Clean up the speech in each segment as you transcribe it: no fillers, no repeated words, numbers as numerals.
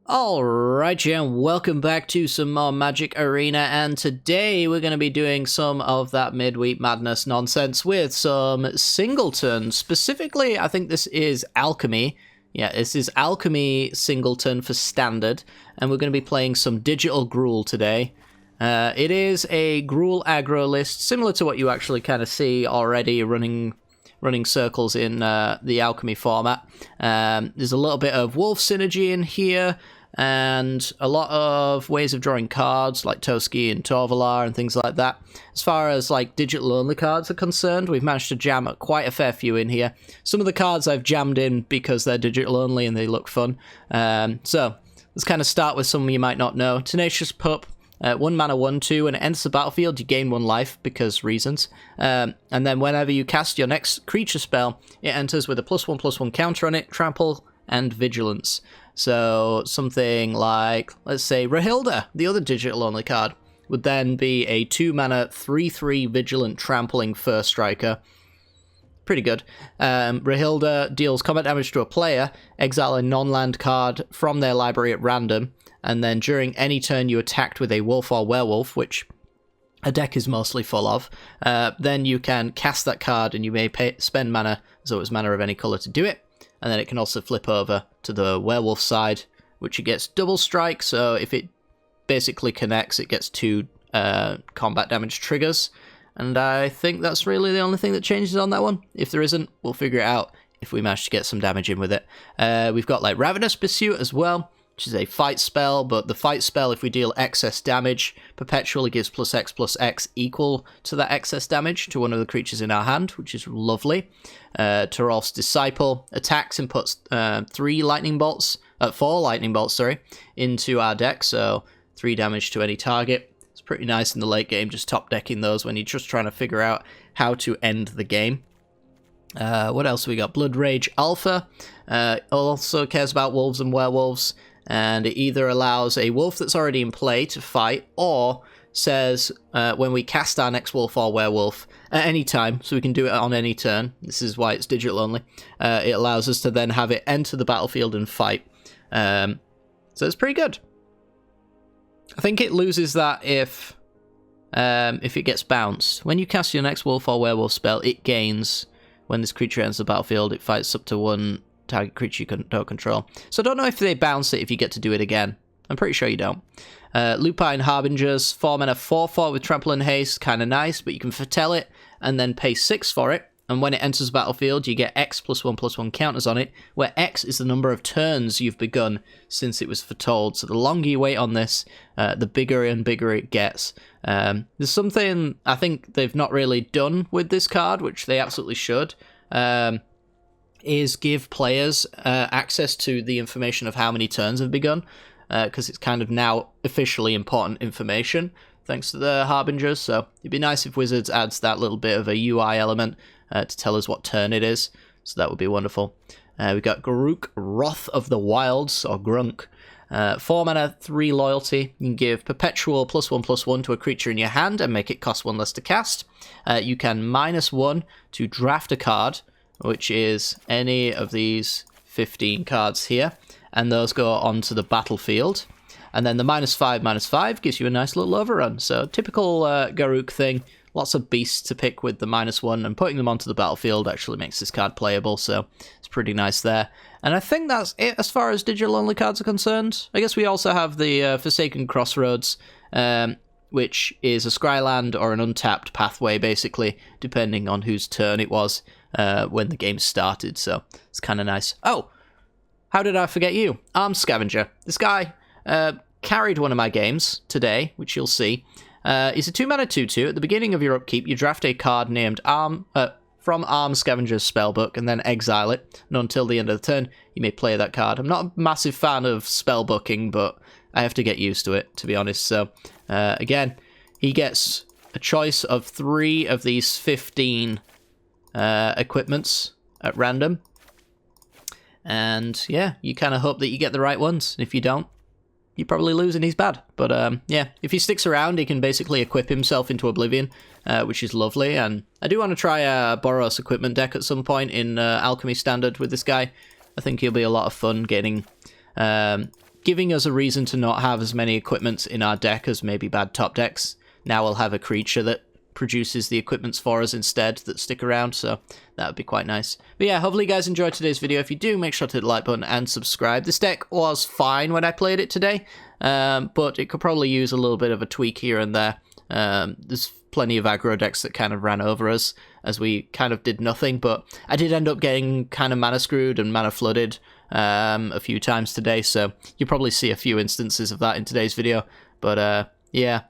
Alright, yeah, and welcome back to some more Magic Arena, and today we're going to be doing some of that midweek madness nonsense with some Singleton. Specifically, I think this is Alchemy. Yeah, this is Alchemy Singleton for Standard, and we're going to be playing some Digital Gruul today. It is a Gruul aggro list, similar to what you actually kind of see already running circles in the Alchemy format. There's a little bit of Wolf synergy in here, and a lot of ways of drawing cards like Toski and Torvalar and things like that. As far as like digital only cards are concerned, we've managed to jam quite a fair few in here. Some of the cards I've jammed in because they're digital only and they look fun. So let's kind of start with some you might not know. Tenacious Pup. 1 mana 1/2, and it enters the battlefield, you gain 1 life because reasons. And then whenever you cast your next creature spell, it enters with a +1/+1 counter on it, trample, and vigilance. So something like, let's say, Rahilda, the other digital only card, would then be a 2 mana 3/3 vigilant trampling first striker. Pretty good. Rahilda deals combat damage to a player, exile a non-land card from their library at random, and then during any turn you attacked with a wolf or werewolf, which a deck is mostly full of, then you can cast that card and you may spend mana, as though it was mana of any colour, to do it. And then it can also flip over to the werewolf side, which it gets double strike, so if it basically connects, it gets 2 combat damage triggers. And I think that's really the only thing that changes on that one. If there isn't, we'll figure it out if we manage to get some damage in with it. We've got like Ravenous Pursuit as well, which is a fight spell, but the fight spell, if we deal excess damage, perpetually gives +X equal to that excess damage to one of the creatures in our hand, which is lovely. Torolf's Disciple attacks and puts 4 lightning bolts, into our deck, so 3 damage to any target. It's pretty nice in the late game, just top decking those when you're just trying to figure out how to end the game. What else have we got? Blood Rage Alpha also cares about wolves and werewolves, and it either allows a wolf that's already in play to fight, or says when we cast our next wolf or werewolf at any time, so we can do it on any turn. This is why it's digital only. It allows us to then have it enter the battlefield and fight. So it's pretty good. I think it loses that if it gets bounced. When you cast your next wolf or werewolf spell, it gains. When this creature enters the battlefield, it fights up to 1 target creature you don't control. So I don't know if they bounce it if you get to do it again. I'm pretty sure you don't. Lupine Harbingers, 4 mana 4/4 with trample and haste, kind of nice, but you can foretell it and then pay 6 for it. And when it enters the battlefield, you get X +1/+1 counters on it, where X is the number of turns you've begun since it was foretold. So the longer you wait on this, the bigger and bigger it gets. There's something I think they've not really done with this card, which they absolutely should, is give players access to the information of how many turns have begun, because it's kind of now officially important information, thanks to the Harbingers. So it'd be nice if Wizards adds that little bit of a UI element to tell us what turn it is. So that would be wonderful. We've got Garuk, Wrath of the Wilds, or Grunk. 4 mana, 3 loyalty. You can give perpetual +1/+1 to a creature in your hand and make it cost 1 less to cast. You can -1 to draft a card, which is any of these 15 cards here, and those go onto the battlefield. And then the -5/5 gives you a nice little overrun. So typical Garuk thing. Lots of beasts to pick with the -1, and putting them onto the battlefield actually makes this card playable, so it's pretty nice there. And I think that's it as far as digital-only cards are concerned. I guess we also have the Forsaken Crossroads, which is a Scryland or an untapped pathway, basically, depending on whose turn it was when the game started, so it's kind of nice. Oh, how did I forget you? Armed Scavenger. This guy carried one of my games today, which you'll see. It's a 2 mana 2/2. At the beginning of your upkeep, you draft a card named from Armed Scavenger's spellbook and then exile it. And until the end of the turn, you may play that card. I'm not a massive fan of spellbooking, but I have to get used to it, to be honest. So, again, he gets a choice of 3 of these 15 equipments at random. And, yeah, you kind of hope that you get the right ones. And if you don't, you probably lose and he's bad. But yeah, if he sticks around, he can basically equip himself into Oblivion, which is lovely. And I do want to try a Boros equipment deck at some point in Alchemy Standard with this guy. I think he'll be a lot of fun getting giving us a reason to not have as many equipments in our deck as maybe bad top decks. Now we'll have a creature that produces the equipments for us instead that stick around, so that would be quite nice. But yeah, hopefully you guys enjoyed today's video. If you do, make sure to hit the like button and subscribe. This deck was fine when I played it today, but it could probably use a little bit of a tweak here and there. There's plenty of aggro decks that kind of ran over us as we kind of did nothing, but I did end up getting kind of mana screwed and mana flooded a few times today, so you'll probably see a few instances of that in today's video. But yeah,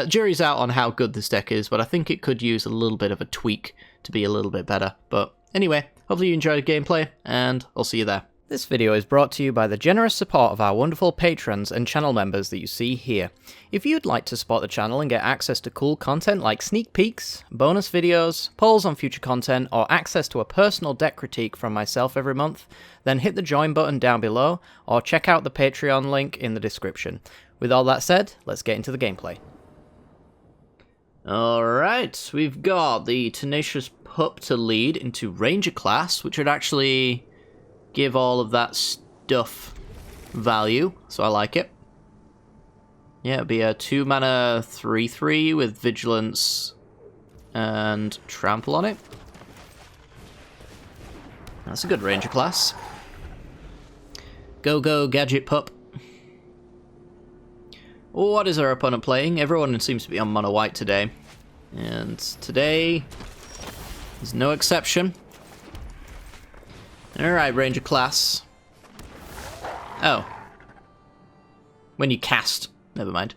jury's out on how good this deck is, but I think it could use a little bit of a tweak to be a little bit better. But anyway, hopefully you enjoyed the gameplay, and I'll see you there. This video is brought to you by the generous support of our wonderful patrons and channel members that you see here. If you'd like to support the channel and get access to cool content like sneak peeks, bonus videos, polls on future content, or access to a personal deck critique from myself every month, then hit the join button down below, or check out the Patreon link in the description. With all that said, let's get into the gameplay. Alright, we've got the Tenacious Pup to lead into Ranger class, which would actually give all of that stuff value, so I like it. Yeah, it'd be a 2-mana 3/3 with Vigilance and Trample on it. That's a good Ranger class. Go, go, Gadget Pup. What is our opponent playing? Everyone seems to be on mono white today. And today is no exception. Alright, Ranger class. Oh. When you cast. Never mind.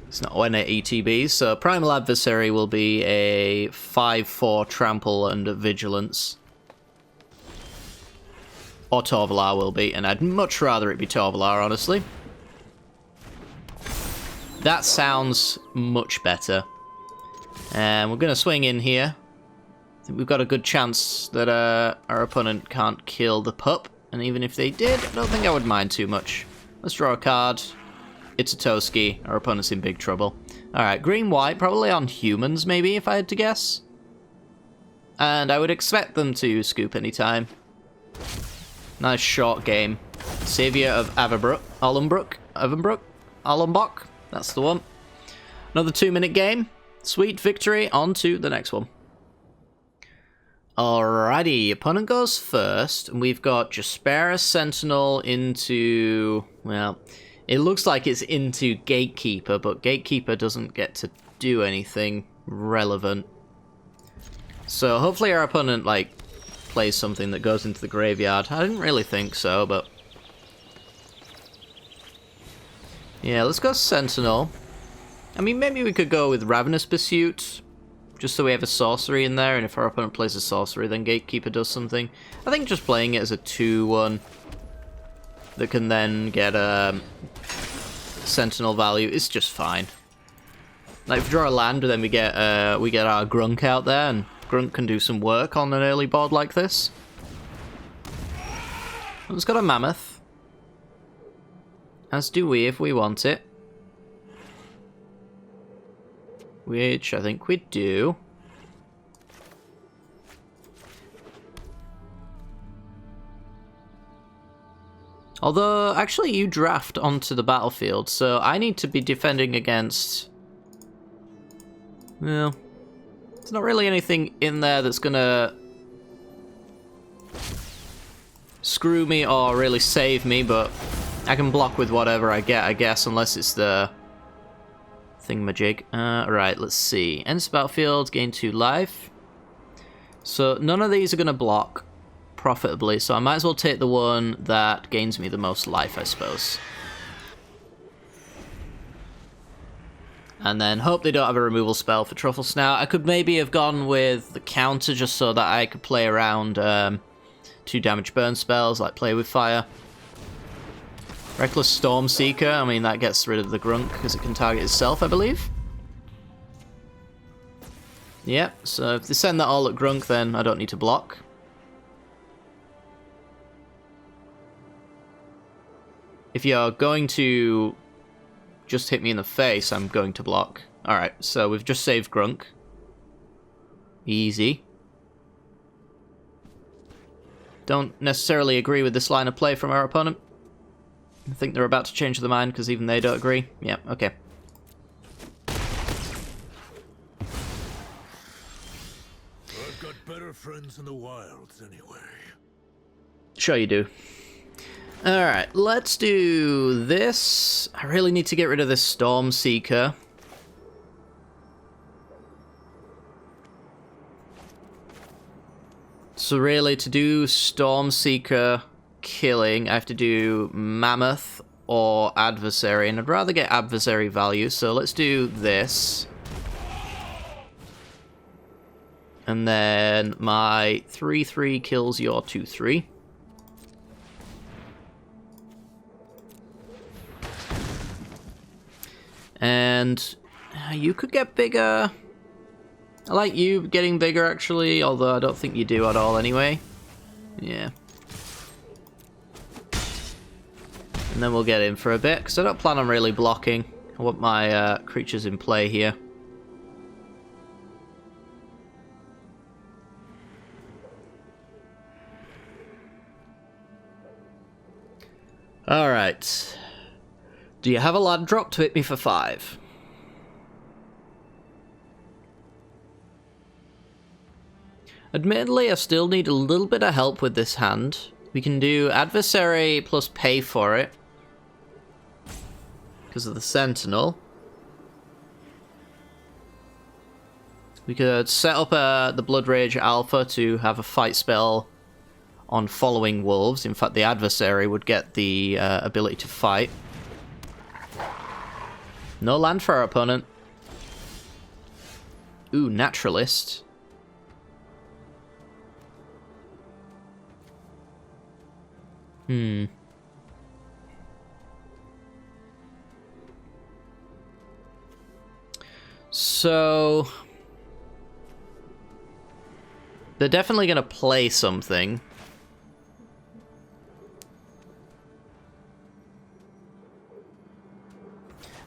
It's not when it ETBs. So Primal Adversary will be a 5/4 Trample and Vigilance. Or Torvalar will be, and I'd much rather it be Torvalar, honestly. That sounds much better. And we're going to swing in here. I think we've got a good chance that our opponent can't kill the pup. And even if they did, I don't think I would mind too much. Let's draw a card. It's a Toski. Our opponent's in big trouble. Alright, green-white, probably on humans maybe, if I had to guess. And I would expect them to scoop anytime. Nice short game. Savior of Allenbrook. That's the one. Another 2-minute game. Sweet victory. On to the next one. Alrighty, opponent goes first, and we've got Jaspera Sentinel into, well, it looks like it's into Gatekeeper, but Gatekeeper doesn't get to do anything relevant. So hopefully our opponent, like, plays something that goes into the graveyard. I didn't really think so, but yeah, let's go Sentinel. I mean, maybe we could go with Ravenous Pursuit, just so we have a sorcery in there, and if our opponent plays a sorcery, then Gatekeeper does something. I think just playing it as a 2/1 that can then get Sentinel value is just fine. Like, if we draw a land, then we get our Grunk out there, and Grunk can do some work on an early board like this. It's got a Mammoth. As do we if we want it. Which I think we do. Although, actually you draft onto the battlefield, so I need to be defending against... Well, there's not really anything in there that's gonna screw me or really save me, but I can block with whatever I get, I guess, unless it's the thingamajig. Right, let's see. Ends battlefield, gain 2 life. So none of these are going to block profitably, so I might as well take the one that gains me the most life, I suppose. And then hope they don't have a removal spell for Truffle Snout. I could maybe have gone with the counter just so that I could play around 2 damage burn spells, like Play with Fire. Reckless Storm Seeker, I mean, that gets rid of the Grunk because it can target itself, I believe. Yep, so if they send that all at Grunk, then I don't need to block. If you're going to just hit me in the face, I'm going to block. Alright, so we've just saved Grunk. Easy. Don't necessarily agree with this line of play from our opponent. I think they're about to change their mind because even they don't agree. Yeah, okay. I've got better friends in the wilds anyway. Sure you do. Alright, let's do this. I really need to get rid of this Storm Seeker. So really, to do Storm Seeker killing, I have to do Mammoth or Adversary, and I'd rather get Adversary value, so let's do this. And then my 3-3 kills your 2-3. And you could get bigger. I like you getting bigger, actually, although I don't think you do at all anyway. Yeah. And then we'll get in for a bit, because I don't plan on really blocking. I want my creatures in play here. Alright. Do you have a land drop to hit me for 5? Admittedly, I still need a little bit of help with this hand. We can do Adversary plus pay for it, because of the Sentinel. We could set up the Blood Rage Alpha to have a fight spell on following wolves. In fact, the Adversary would get the ability to fight. No land for our opponent. Ooh, Naturalist. So they're definitely going to play something.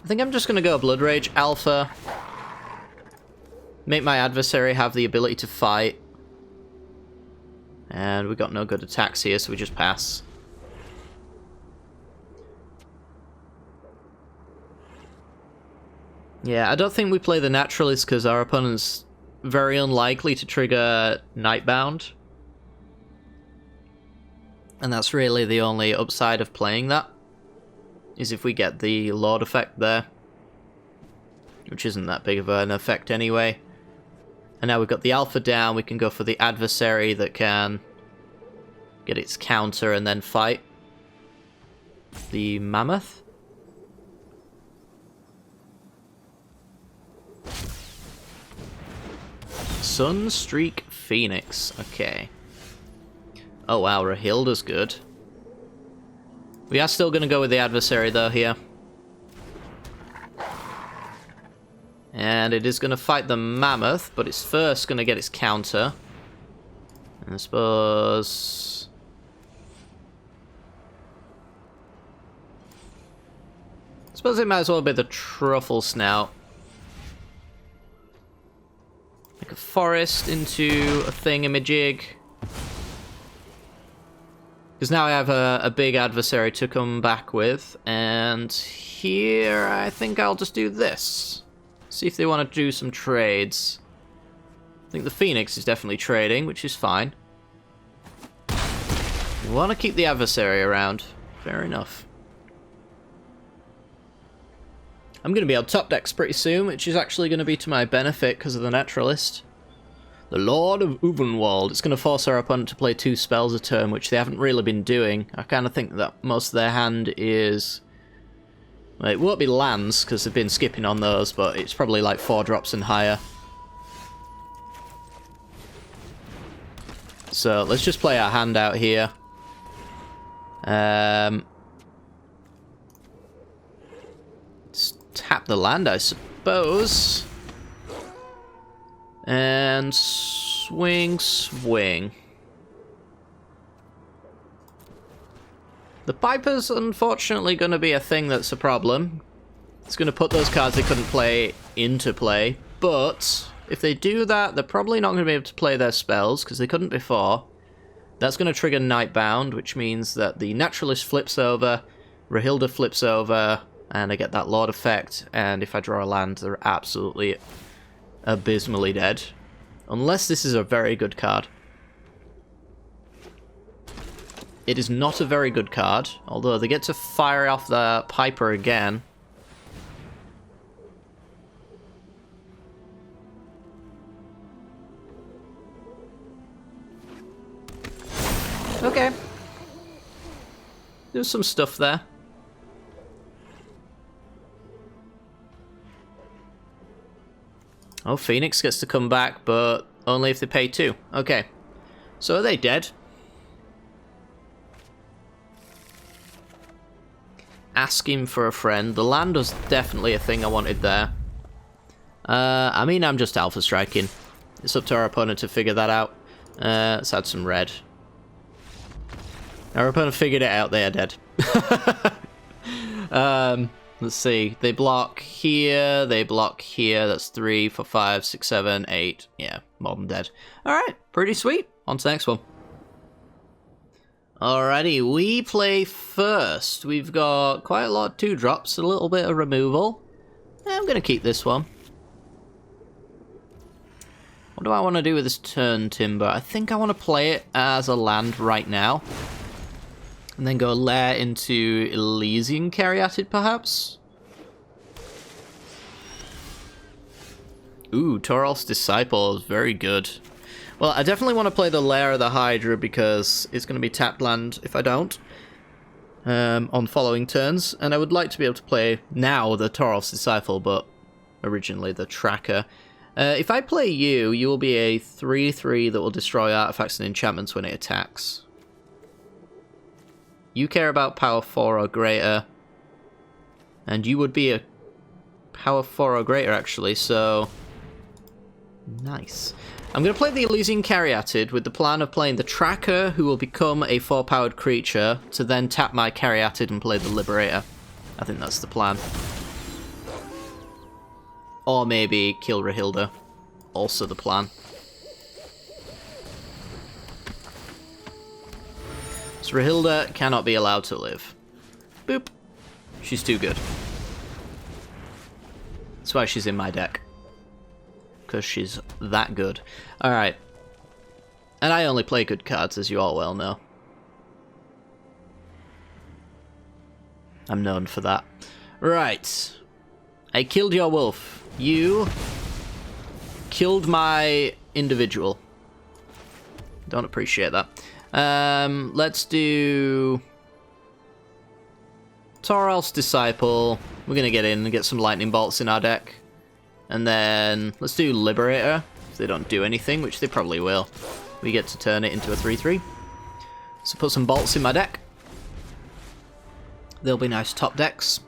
I think I'm just going to go Blood Rage Alpha. Make my Adversary have the ability to fight. And we got no good attacks here, so we just pass. Yeah, I don't think we play the Naturalist because our opponent's very unlikely to trigger Nightbound. And that's really the only upside of playing that, is if we get the Lord effect there. Which isn't that big of an effect anyway. And now we've got the Alpha down, we can go for the Adversary that can get its counter and then fight the Mammoth. Sunstreak Phoenix, okay. Oh wow, Rahilda's good. We are still going to go with the Adversary though here. And it is going to fight the Mammoth, but it's first going to get its counter. And I suppose it might as well be the Truffle Snout. Make a forest into a thingamajig. Because now I have a big Adversary to come back with. And here I think I'll just do this. See if they want to do some trades. I think the Phoenix is definitely trading, which is fine. We want to keep the Adversary around. Fair enough. I'm going to be on top decks pretty soon, which is actually going to be to my benefit because of the Naturalist. The Lord of Uvenwald. It's going to force our opponent to play 2 spells a turn, which they haven't really been doing. I kind of think that most of their hand is... Well, it won't be lands, because they've been skipping on those, but it's probably like 4 drops and higher. So let's just play our hand out here. Tap the land, I suppose. And swing, swing. The Piper's unfortunately going to be a thing that's a problem. It's going to put those cards they couldn't play into play. But if they do that, they're probably not going to be able to play their spells, because they couldn't before. That's going to trigger Nightbound, which means that the Naturalist flips over, Rahilda flips over, and I get that Lord effect, and if I draw a land, they're absolutely abysmally dead. Unless this is a very good card. It is not a very good card, although they get to fire off the Piper again. Okay. There's some stuff there. Oh, Phoenix gets to come back, but only if they pay 2. Okay. So are they dead? Asking for a friend. The land was definitely a thing I wanted there. I mean, I'm just alpha striking. It's up to our opponent to figure that out. Let's add some red. Our opponent figured it out, they are dead. Let's see. They block here, they block here. That's 3, 4, 5, 6, 7, 8. Yeah, more than dead. Alright, pretty sweet. On to the next one. Alrighty, we play first. We've got quite a lot of 2-drops, a little bit of removal. I'm going to keep this one. What do I want to do with this turn timber? I think I want to play it as a land right now. And then go lair into Elysian Caryatid, perhaps? Ooh, Toralf's Disciple is very good. Well, I definitely want to play the Lair of the Hydra because it's going to be tapped land if I don't. On following turns. And I would like to be able to play now the Toralf's Disciple, but originally the Tracker. If I play you, you will be a 3/3 that will destroy artifacts and enchantments when it attacks. You care about power 4 or greater. And you would be a power 4 or greater, actually, so... Nice. I'm going to play the Elysian Caryatid with the plan of playing the Tracker, who will become a 4-powered creature, to then tap my Caryatid and play the Liberator. I think that's the plan. Or maybe kill Rahilda. Also the plan. So Rahilda cannot be allowed to live. Boop. She's too good. That's why she's in my deck. Because she's that good. Alright. And I only play good cards, as you all well know. I'm known for that. Right. I killed your wolf. You killed my individual. Don't appreciate that. Let's do Toralf's Disciple. We're gonna get in and get some lightning bolts in our deck. And then let's do Liberator. If they don't do anything, which they probably will. We get to turn it into a 3/3. So put some bolts in my deck. They'll be nice top decks.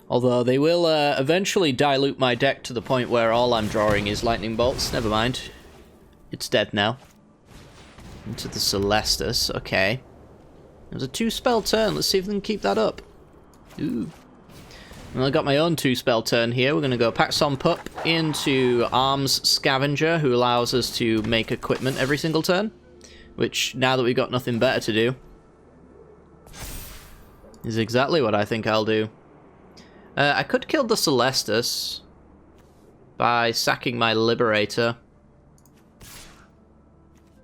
Although they will eventually dilute my deck to the point where all I'm drawing is lightning bolts. Never mind. It's dead now. Into the Celestus. Okay. It was a 2-spell turn. Let's see if we can keep that up. Ooh. Well, I got my own 2-spell turn here. We're going to go Paxson Pup into Arms Scavenger, who allows us to make equipment every single turn. Which, now that we've got nothing better to do, is exactly what I think I'll do. I could kill the Celestus by sacking my Liberator.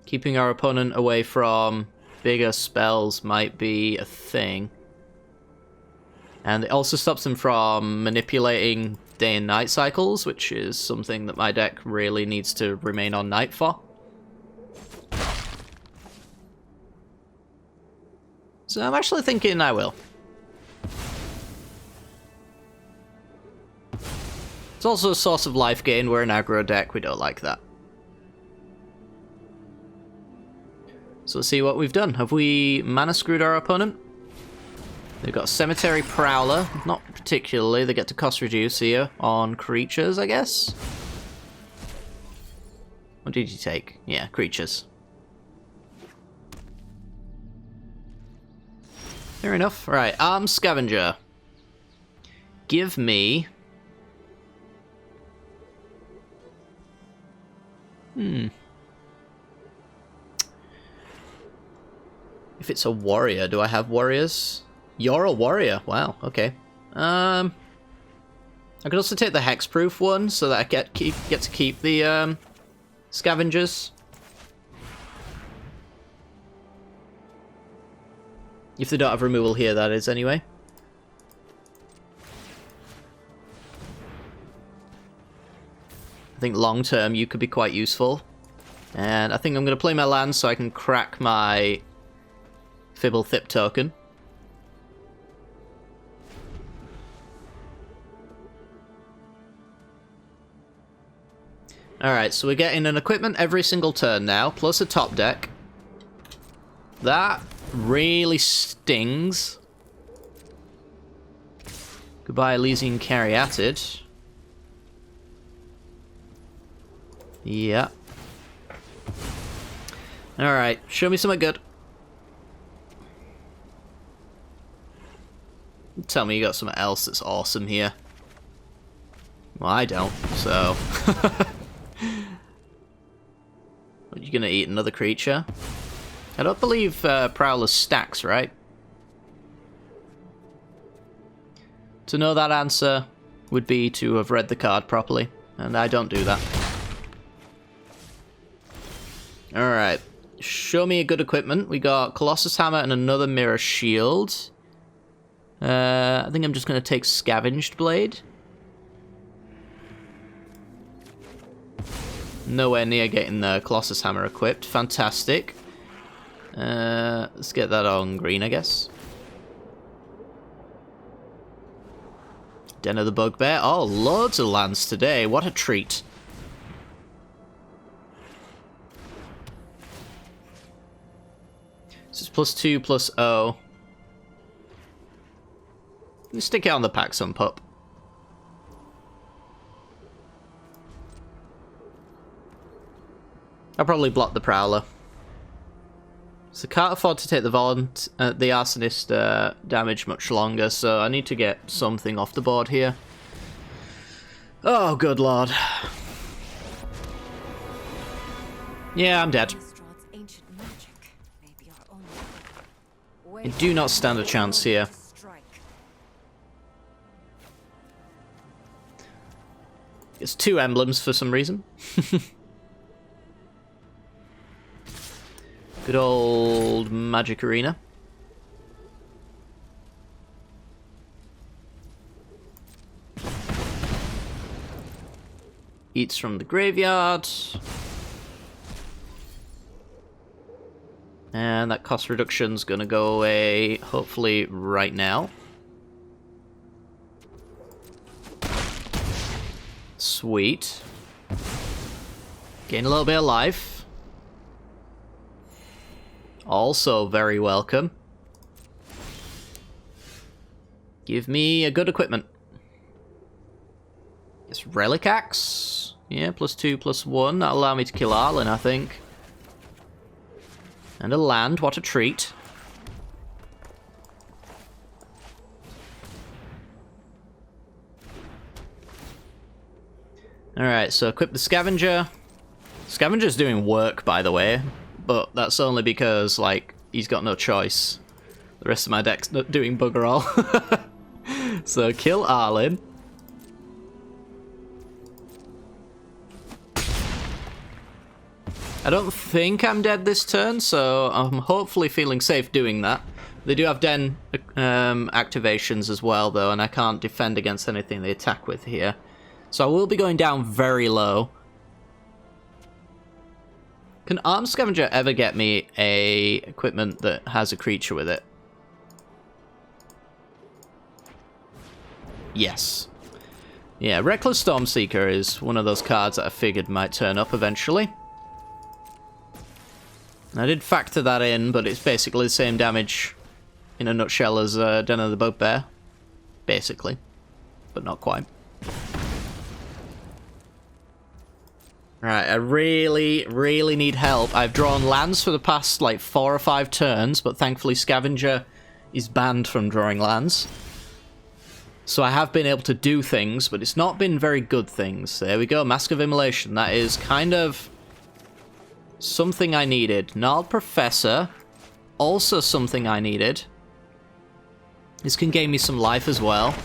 Keeping our opponent away from bigger spells might be a thing. And it also stops them from manipulating day and night cycles, which is something that my deck really needs to remain on night for. So I'm actually thinking I will. It's also a source of life gain. We're an aggro deck. We don't like that. So let's see what we've done. Have we mana screwed our opponent? They've got Cemetery Prowler. Not particularly. They get to cost reduce here on creatures, I guess. What did you take? Yeah, creatures. Fair enough. Right, Arms Scavenger. Give me If it's a warrior, do I have warriors? You're a warrior. Wow, okay. I could also take the hexproof one so that I get to keep the scavengers. If they don't have removal here, that is, anyway. I think long term you could be quite useful. And I think I'm going to play my land so I can crack my Fibble Thip token. Alright, so we're getting an equipment every single turn now, plus a top deck. That really stings. Goodbye, Elysian Caryatid. Yeah. Alright, show me something good. Tell me you got something else that's awesome here. Well, I don't, so... Are you gonna eat another creature? I don't believe Prowler stacks, right? To know that answer would be to have read the card properly, and I don't do that. Alright, show me a good equipment. We got Colossus Hammer and another Mirror Shield. I think I'm just going to take Scavenged Blade. Nowhere near getting the Colossus Hammer equipped. Fantastic. Let's get that on green, I guess. Den of the Bugbear. Oh, loads of lands today. What a treat. This is +2/+0. Stick it on the Paxson Pup. I'll probably block the Prowler. So can't afford to take the Arsonist damage much longer, so I need to get something off the board here. Oh, good lord. Yeah, I'm dead. I do not stand a chance here. It's 2 emblems for some reason. Good old Magic Arena. Eats from the graveyard. And that cost reduction's gonna go away, hopefully, right now. Sweet. Gain a little bit of life. Also very welcome. Give me a good equipment. It's Relic Axe. Yeah, +2/+1. That'll allow me to kill Arlen, I think. And a land, what a treat. Alright, so equip the Scavenger. Scavenger's doing work, by the way, but that's only because, like, he's got no choice. The rest of my deck's not doing bugger all. So kill Arlen. I don't think I'm dead this turn, so I'm hopefully feeling safe doing that. They do have Den activations as well, though, and I can't defend against anything they attack with here. So I will be going down very low. Can Armed Scavenger ever get me a equipment that has a creature with it? Yes. Yeah, Reckless Stormseeker is one of those cards that I figured might turn up eventually. I did factor that in, but it's basically the same damage in a nutshell as Den of the Bugbear. Basically. But not quite. Right, I really, really need help. I've drawn lands for the past, like, 4 or 5 turns, but thankfully Scavenger is banned from drawing lands. So I have been able to do things, but it's not been very good things. There we go, Mask of Immolation. That is kind of Something I needed. Gnarled Professor. Also something I needed. This can gain me some life as well.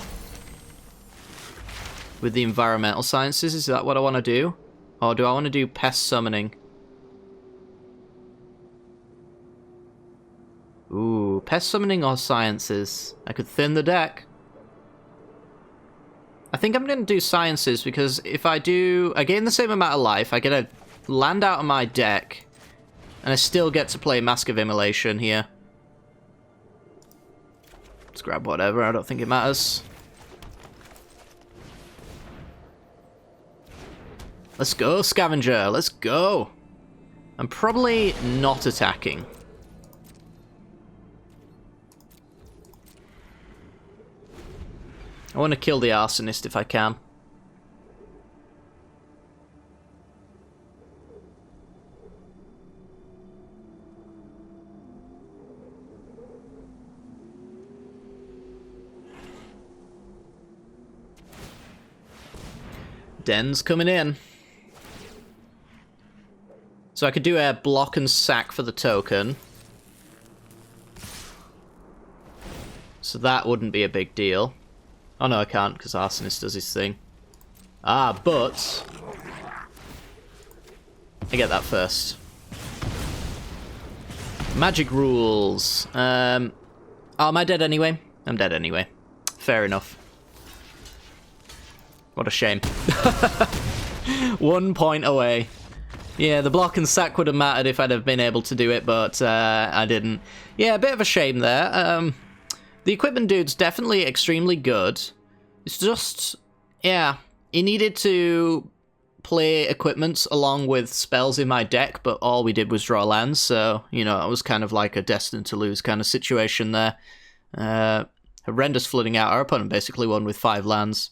With the environmental sciences, is that what I want to do? Or do I want to do pest summoning? Ooh, pest summoning or sciences? I could thin the deck. I think I'm going to do sciences because if I do... I gain the same amount of life, I get a land out of my deck, and I still get to play Mask of Immolation here. Let's grab whatever, I don't think it matters. Let's go, Scavenger, let's go! I'm probably not attacking. I want to kill the Arsonist if I can. Den's coming in. So I could do a block and sack for the token. So that wouldn't be a big deal. Oh no, I can't, because Arsonist does his thing. Ah, but... I get that first. Magic rules. Oh, am I dead anyway? I'm dead anyway. Fair enough. What a shame. 1 point away. Yeah, the block and sack would have mattered if I'd have been able to do it, but I didn't. Yeah, a bit of a shame there. The equipment dude's definitely extremely good. It's just, yeah, he needed to play equipments along with spells in my deck, but all we did was draw lands, so, you know, it was kind of like a destined to lose kind of situation there. Horrendous flooding out. Our opponent basically won with 5 lands.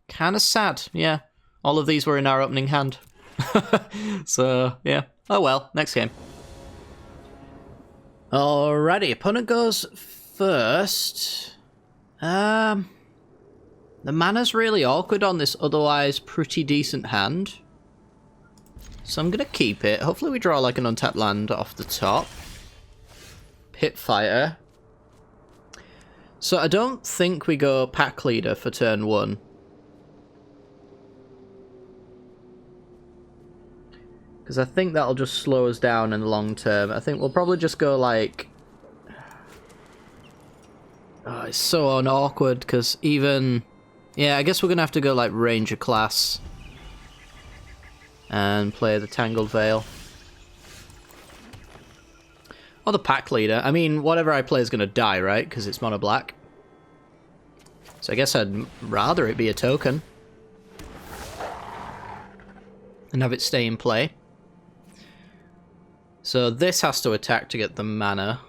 Kind of sad, yeah. All of these were in our opening hand. So, yeah. Oh well, next game. Alrighty, opponent goes first. The mana's really awkward on this otherwise pretty decent hand. So I'm going to keep it. Hopefully we draw like an untapped land off the top. Pit Fighter. So I don't think we go Pack Leader for turn 1. Because I think that'll just slow us down in the long term. I think we'll probably just go like... Oh, it's so awkward because even... Yeah, I guess we're going to have to go like Ranger class. And play the Tangled Veil. Or the Pack Leader. I mean, whatever I play is going to die, right? Because it's mono black. So I guess I'd rather it be a token. And have it stay in play. So this has to attack to get the mana.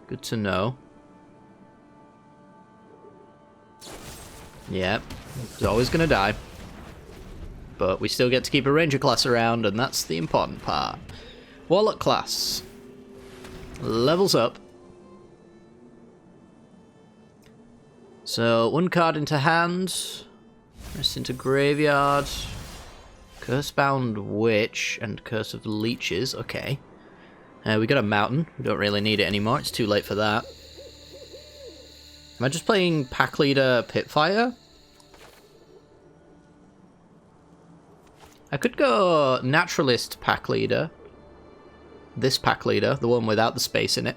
Good to know. Yep, it's always going to die. But we still get to keep a Ranger class around, and that's the important part. Warlock class. Levels up. So, 1 card into hand. Rest into graveyard. Cursebound Witch and Curse of Leeches. Okay. We got a mountain. We don't really need it anymore. It's too late for that. Am I just playing Pack Leader Pitfire? I could go Naturalist Pack Leader. This Pack Leader, the one without the space in it.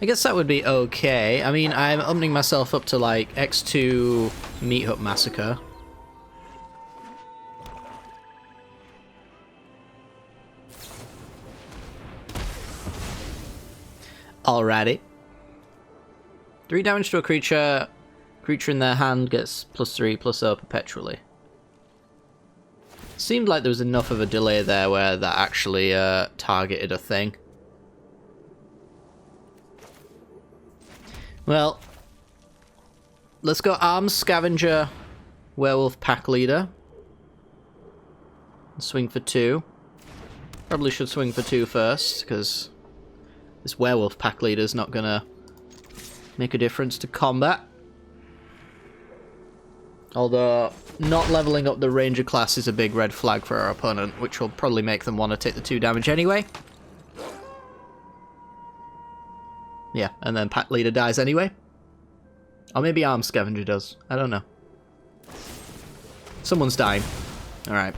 I guess that would be okay. I mean, I'm opening myself up to like X2 Meat Hut Massacre. Alrighty. 3 damage to a creature. Creature in their hand gets +3/+0 perpetually. Seemed like there was enough of a delay there where that actually targeted a thing. Well, let's go Arms Scavenger, Werewolf Pack Leader. Swing for 2. Probably should swing for 2 first, because this Werewolf Pack Leader's not gonna make a difference to combat. Although, not leveling up the Ranger class is a big red flag for our opponent, which will probably make them want to take the 2 damage anyway. Yeah, and then Pack Leader dies anyway. Or maybe Arm Scavenger does. I don't know. Someone's dying. Alright.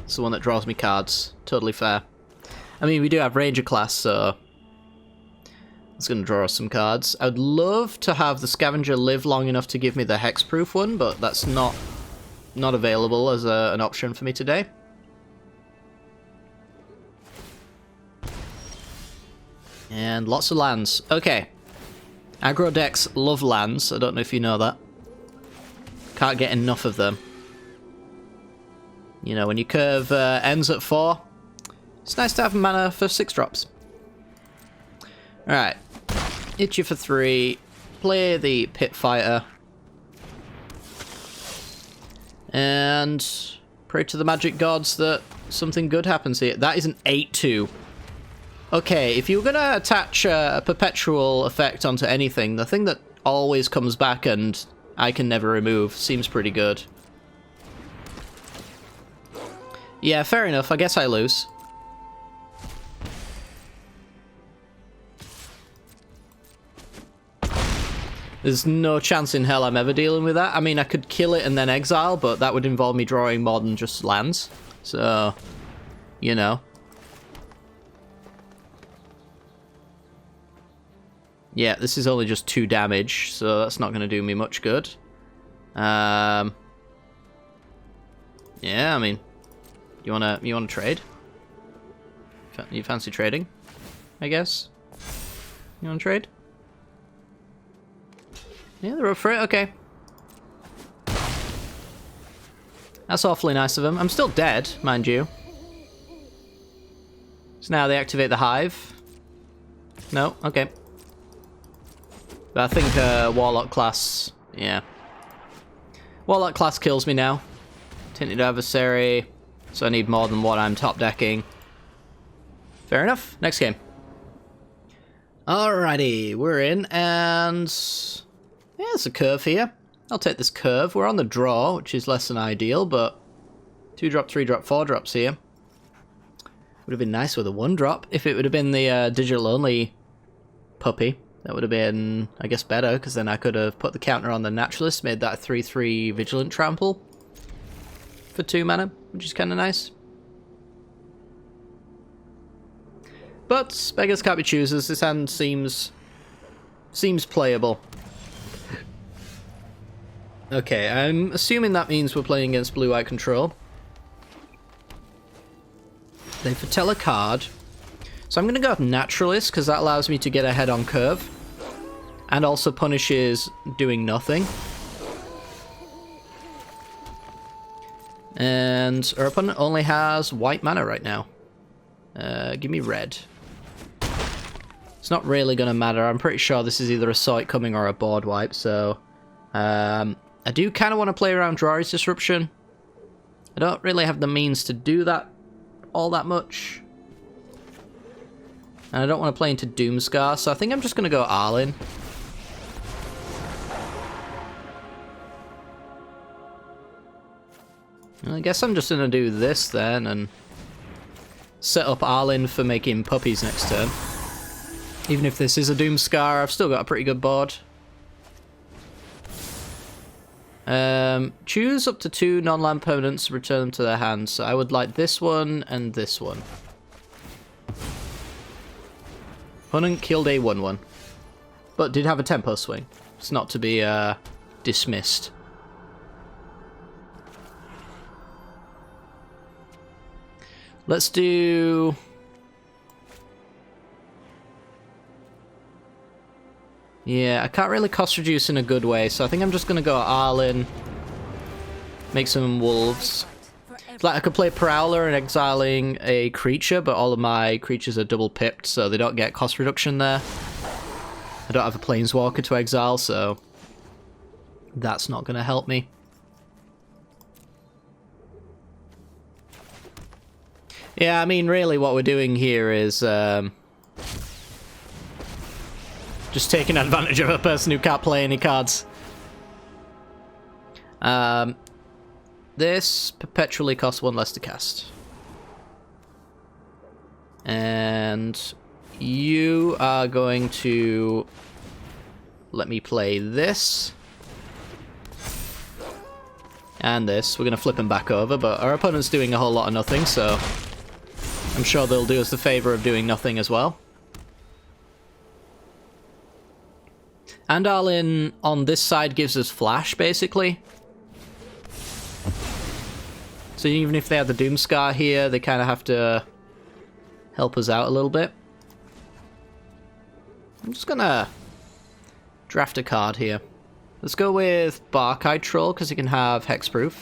It's the one that draws me cards. Totally fair. I mean, we do have Ranger class, so it's going to draw us some cards. I'd love to have the Scavenger live long enough to give me the hexproof one, but that's not available as an option for me today. And lots of lands. Okay. Aggro decks love lands. I don't know if you know that. Can't get enough of them. You know, when your curve ends at 4, it's nice to have mana for 6 drops. Alright. Hit you for 3. Play the Pit Fighter. And pray to the magic gods that something good happens here. That is an 8-2. Okay, if you were going to attach a perpetual effect onto anything, the thing that always comes back and I can never remove seems pretty good. Yeah, fair enough. I guess I lose. There's no chance in hell I'm ever dealing with that. I mean, I could kill it and then exile, but that would involve me drawing more than just lands. So, you know. Yeah, this is only just 2 damage, so that's not going to do me much good. Yeah, I mean, you wanna trade? You fancy trading? I guess. You wanna trade? Yeah, they're up for it. Okay. That's awfully nice of them. I'm still dead, mind you. So now they activate the hive. No, okay. But I think Warlock class, yeah. Warlock class kills me now. Tinted Adversary, so I need more than what I'm top decking. Fair enough. Next game. Alrighty, we're in, and yeah, there's a curve here. I'll take this curve. We're on the draw, which is less than ideal, but 2-drop, 3-drop, 4-drops here. Would have been nice with a 1-drop. If it would have been the digital-only puppy, that would have been, I guess, better, because then I could have put the counter on the Naturalist, made that a 3-3 Vigilant Trample for 2 mana, which is kind of nice. But beggars can't be choosers. This hand seems playable. Okay, I'm assuming that means we're playing against blue-white control. They foretell a card. So I'm going to go with Naturalist, because that allows me to get ahead on curve. And also punishes doing nothing. And our opponent only has white mana right now. Give me red. It's not really going to matter. I'm pretty sure this is either a Sight coming or a board wipe, so I do kind of want to play around Draw's Disruption. I don't really have the means to do that all that much. And I don't want to play into Doomscar, so I think I'm just going to go Arlinn. I guess I'm just going to do this then and set up Arlinn for making puppies next turn. Even if this is a Doomscar, I've still got a pretty good board. Choose up to 2 non-land permanents, return them to their hands. So I would like this one and this one. Opponent killed a 1/1, but did have a tempo swing. It's not to be dismissed. Let's do... Yeah, I can't really cost reduce in a good way, so I think I'm just going to go Arlinn, make some wolves. Like, I could play Prowler and exiling a creature, but all of my creatures are double pipped, so they don't get cost reduction there. I don't have a Planeswalker to exile, so that's not going to help me. Yeah, I mean, really what we're doing here is just taking advantage of a person who can't play any cards. This perpetually costs 1 less to cast. And you are going to let me play this. And this. We're going to flip them back over, but our opponent's doing a whole lot of nothing, so I'm sure they'll do us the favor of doing nothing as well. And Arlin on this side gives us flash, basically. So even if they have the Doomscar here, they kind of have to help us out a little bit. I'm just going to draft a card here. Let's go with Barkeye Troll, because he can have Hexproof.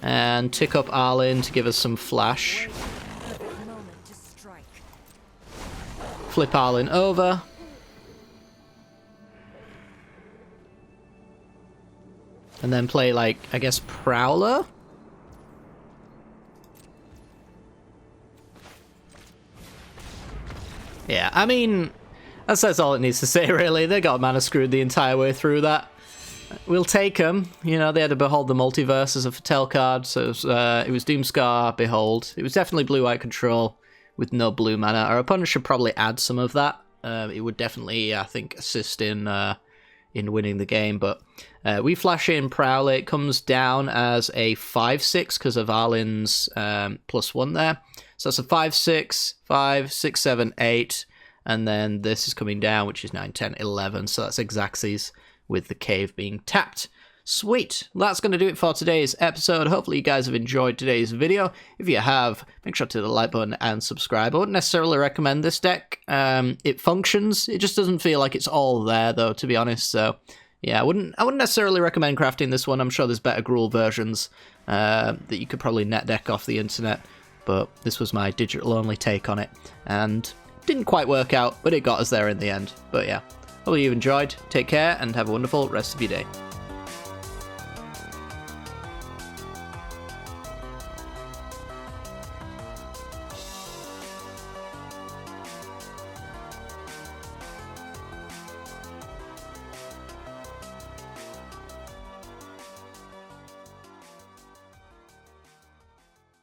And tick up Arlin to give us some flash. Flip Arlin over. And then play, like, I guess, Prowler? Yeah, I mean, that says all it needs to say, really. They got mana screwed the entire way through that. We'll take them. You know, they had to Behold the Multiverse as a Foretell card, so it was Doomscar, Behold. It was definitely blue-white control with no blue mana. Our opponent should probably add some of that. It would definitely, I think, assist in winning the game, but we flash in Prowler. It comes down as a 5/6 because of Arlin's +1 there. So that's a 5/6, 5, 6, 7, 8, and then this is coming down, which is 9, 10, 11. So that's Xaxes with the cave being tapped. Sweet. That's going to do it for today's episode. Hopefully you guys have enjoyed today's video. If you have, make sure to hit the like button and subscribe. I wouldn't necessarily recommend this deck. It functions. It just doesn't feel like it's all there, though, to be honest. So, yeah, I wouldn't necessarily recommend crafting this one. I'm sure there's better Gruul versions that you could probably net deck off the internet. But this was my digital-only take on it. And didn't quite work out, but it got us there in the end. But yeah, hopefully you've enjoyed. Take care and have a wonderful rest of your day.